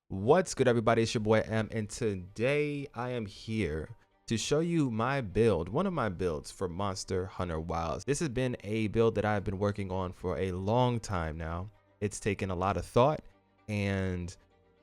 What's good, everybody? It's your boy M, and today I am here to show you my build, one of my builds for Monster Hunter Wilds. This has been a build that I've been working on for a long time now. It's taken a lot of thought and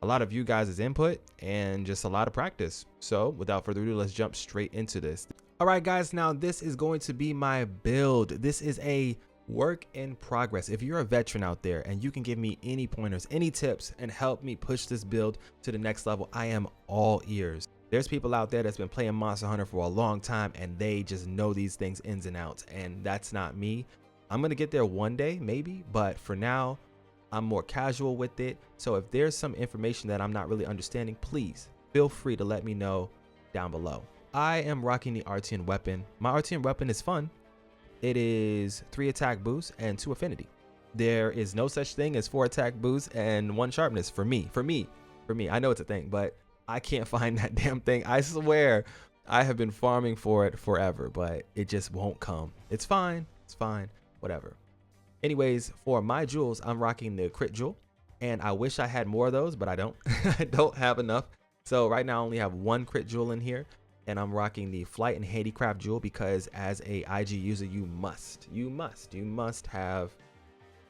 a lot of you guys' input and just a lot of practice. So without further ado, let's jump straight into this. All right, guys, now this is going to be my build. This is a work in progress. If you're a veteran out there and you can give me any pointers, any tips, and help me push this build to the next level, I am all ears. There's people out there that's been playing Monster Hunter for a long time and they just know these things ins and outs, and that's not me. I'm gonna get there one day maybe, but for now I'm more casual with it. So if there's some information that I'm not really understanding, please feel free to let me know down below. I am rocking the Artian weapon. My Artian weapon is fun. It is 3 attack boosts and 2 affinity. There is no such thing as 4 attack boosts and 1 sharpness for me. I know it's a thing, but I can't find that damn thing. I swear I have been farming for it forever, but it just won't come. It's fine, whatever. Anyways, for my jewels, I'm rocking the crit jewel, and I wish I had more of those, but I don't. I don't have enough. So right now I only have 1 crit jewel in here. And I'm rocking the flight and handicraft jewel because as a IG user, you must have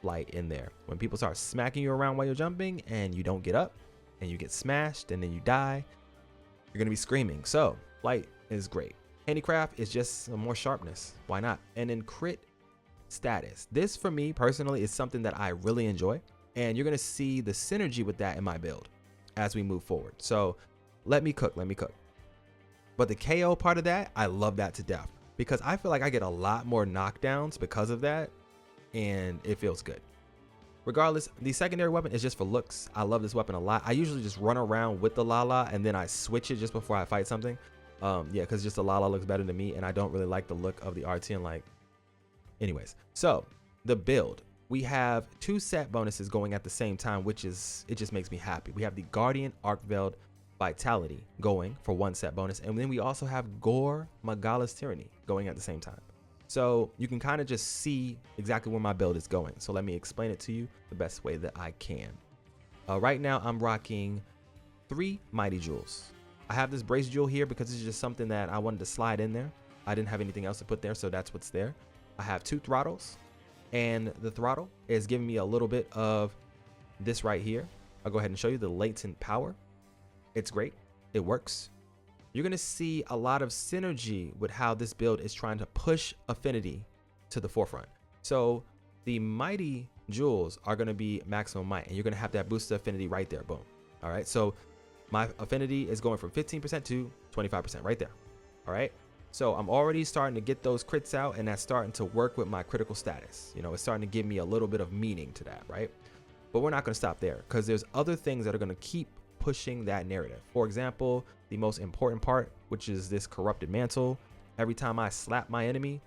flight in there. When people start smacking you around while you're jumping and you don't get up and you get smashed and then you die, you're gonna be screaming. So flight is great. Handicraft is just some more sharpness. Why not? And then crit status. This for me personally is something that I really enjoy, and you're gonna see the synergy with that in my build as we move forward. So let me cook. But the KO part of that, I love that to death because I feel like I get a lot more knockdowns because of that, and it feels good. Regardless, the secondary weapon is just for looks. I love this weapon a lot. I usually just run around with the Lala and then I switch it just before I fight something. Yeah, because just the Lala looks better to me, and I don't really like the look of the Artian. Anyways, so the build. We have 2 set bonuses going at the same time, which it just makes me happy. We have the Guardian Arkvelds Vitality going for 1 set bonus, and then we also have Gore Magalas Tyranny going at the same time. So you can kind of just see exactly where my build is going. So let me explain it to you the best way that I can. Right now I'm rocking 3 mighty jewels. I have this brace jewel here because it's just something that I wanted to slide in there. I didn't have anything else to put there, so that's what's there. I have 2 throttles, and the throttle is giving me a little bit of this right here. I'll go ahead and show you the latent power. It's great. It works. You're going to see a lot of synergy with how this build is trying to push affinity to the forefront. So the mighty jewels are going to be maximum might, and you're going to have that boost to affinity right there. Boom. All right. So my affinity is going from 15% to 25% right there. All right. So I'm already starting to get those crits out, and that's starting to work with my critical status. You know, it's starting to give me a little bit of meaning to that. Right. But we're not going to stop there because there's other things that are going to keep pushing that narrative. For example, the most important part, which is this corrupted mantle. Every time I slap my enemy,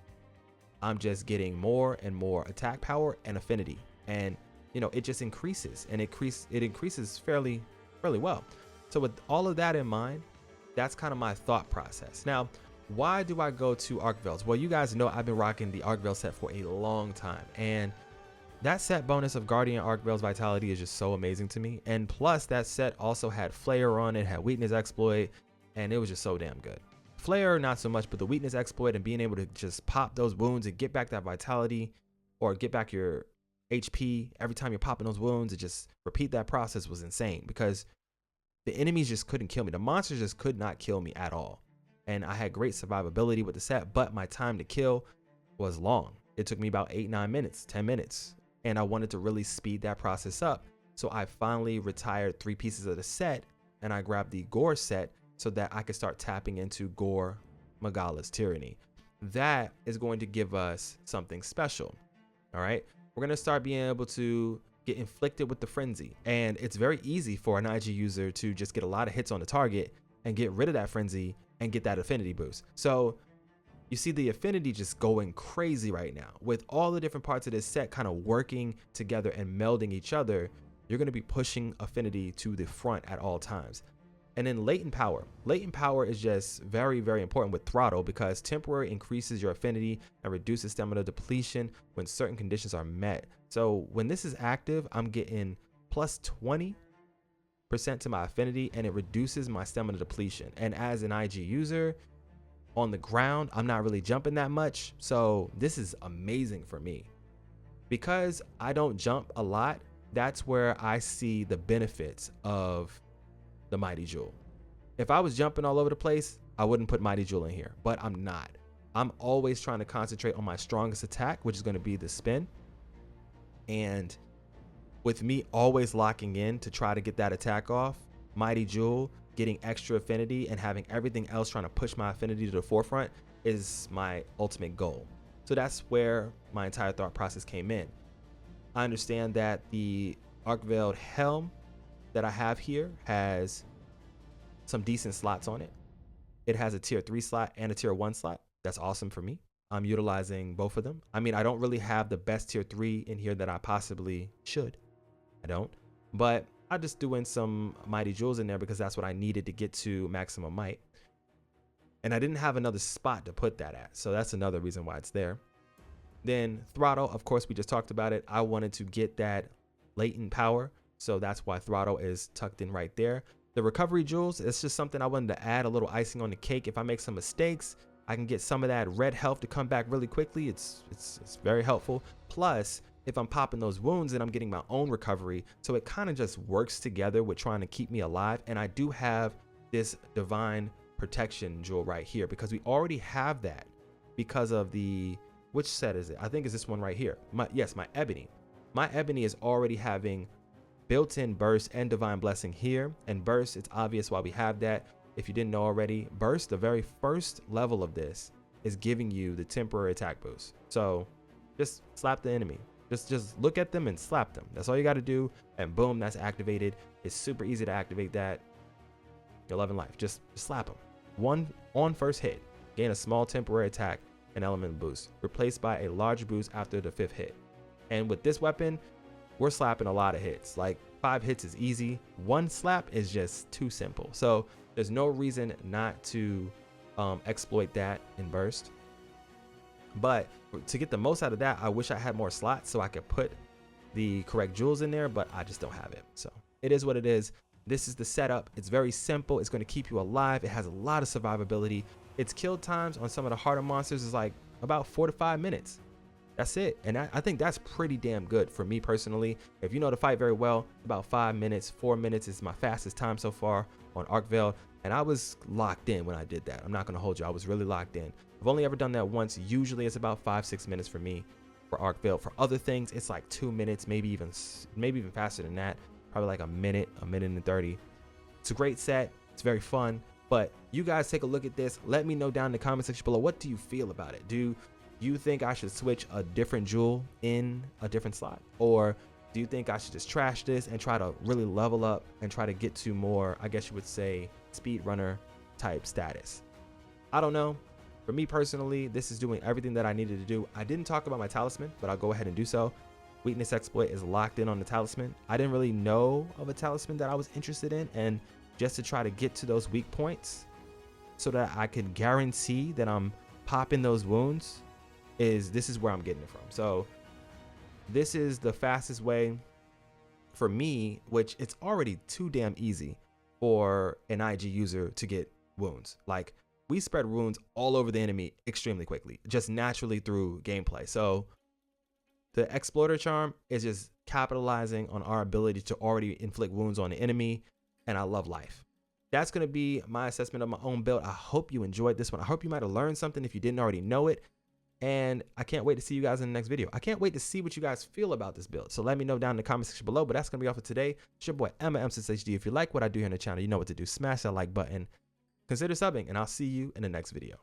I'm just getting more and more attack power and affinity, and you know, it just increases, and it increases fairly well. So with all of that in mind, that's kind of my thought process. Now, why do I go to Arkvelds? Well, you guys know I've been rocking the Arkvelds set for a long time, and that set bonus of Guardian Arkvelds Vitality is just so amazing to me. And plus, that set also had Flare on it, had Weakness Exploit, and it was just so damn good. Flare, not so much, but the Weakness Exploit and being able to just pop those wounds and get back that Vitality or get back your HP every time you're popping those wounds, and just repeat that process was insane because the enemies just couldn't kill me. The monsters just could not kill me at all. And I had great survivability with the set, but my time to kill was long. It took me about 8-9 minutes, 10 minutes. And I wanted to really speed that process up. So I finally retired 3 pieces of the set, and I grabbed the Gore set so that I could start tapping into Gore Magalas Tyranny. That is going to give us something special. All right. We're going to start being able to get inflicted with the frenzy. And it's very easy for an IG user to just get a lot of hits on the target and get rid of that frenzy and get that affinity boost. So you see the affinity just going crazy right now. With all the different parts of this set kind of working together and melding each other, you're going to be pushing affinity to the front at all times. And then latent power. Latent power is just very, very important with throttle because temporary increases your affinity and reduces stamina depletion when certain conditions are met. So when this is active, I'm getting plus 20 to my affinity, and it reduces my stamina depletion. And as an IG user on the ground, I'm not really jumping that much, so this is amazing for me. Because I don't jump a lot, that's where I see the benefits of the Mighty Jewel. If I was jumping all over the place, I wouldn't put Mighty Jewel in here, but I'm not. I'm always trying to concentrate on my strongest attack, which is going to be the spin. And with me always locking in to try to get that attack off, Mighty Jewel, getting extra affinity and having everything else trying to push my affinity to the forefront is my ultimate goal. So that's where my entire thought process came in. I understand that the Arkveld helm that I have here has some decent slots on it. It has a tier 3 slot and a tier 1 slot. That's awesome for me. I'm utilizing both of them. I mean, I don't really have the best tier 3 in here that I possibly should. I don't, but I just threw in some Mighty Jewels in there because that's what I needed to get to maximum might. And I didn't have another spot to put that at, so that's another reason why it's there. Then throttle, of course, we just talked about it. I wanted to get that latent power, so that's why throttle is tucked in right there. The recovery jewels, it's just something I wanted to add a little icing on the cake. If I make some mistakes, I can get some of that red health to come back really quickly. It's very helpful. Plus, if I'm popping those wounds, and I'm getting my own recovery, so it kind of just works together with trying to keep me alive. And I do have this divine protection jewel right here because we already have that because of the, which set is it? I think it's this one right here. My ebony. My ebony is already having built-in burst and divine blessing here. And burst, it's obvious why we have that. If you didn't know already, burst, the very first level of this, is giving you the temporary attack boost. So just slap the enemy. Just look at them and slap them. That's all you got to do, and boom, that's activated. It's super easy to activate that. You're loving life. Just slap them. One on first hit, gain a small temporary attack and element boost, replaced by a large boost after the 5th hit. And with this weapon, we're slapping a lot of hits. Like 5 hits is easy. 1 slap is just too simple. So there's no reason not to exploit that in burst. But to get the most out of that, I wish I had more slots so I could put the correct jewels in there, but I just don't have it. So it is what it is. This is the setup. It's very simple. It's going to keep you alive. It has a lot of survivability. Its kill times on some of the harder monsters is like about 4 to 5 minutes. That's it. And I think that's pretty damn good for me personally. If you know to fight very well, about 5 minutes, 4 minutes is my fastest time so far on Arkveld. And I was locked in when I did that. I'm not going to hold you. I was really locked in. I've only ever done that once. Usually it's about 5-6 minutes for me for Arkveld. For other things, it's like 2 minutes, maybe even faster than that. Probably like a minute and 30. It's a great set. It's very fun. But you guys take a look at this. Let me know down in the comment section below. What do you feel about it? Do you think I should switch a different jewel in a different slot? Or do you think I should just trash this and try to really level up and try to get to more, I guess you would say, speedrunner type status? I don't know. For me personally, this is doing everything that I needed to do. I didn't talk about my talisman, but I'll go ahead and do so. Weakness exploit is locked in on the talisman. I didn't really know of a talisman that I was interested in, and just to try to get to those weak points so that I can guarantee that I'm popping those wounds, this is where I'm getting it from. So this is the fastest way for me, which it's already too damn easy for an IG user to get wounds. Like, we spread wounds all over the enemy extremely quickly, just naturally through gameplay. So the exploiter charm is just capitalizing on our ability to already inflict wounds on the enemy, and I love life. That's going to be my assessment of my own build. I hope you enjoyed this one. I hope you might have learned something if you didn't already know it. And I can't wait to see you guys in the next video. I can't wait to see what you guys feel about this build. So let me know down in the comment section below. But that's going to be all for today. It's your boy, MSensei. If you like what I do here on the channel, you know what to do. Smash that like button. Consider subbing, and I'll see you in the next video.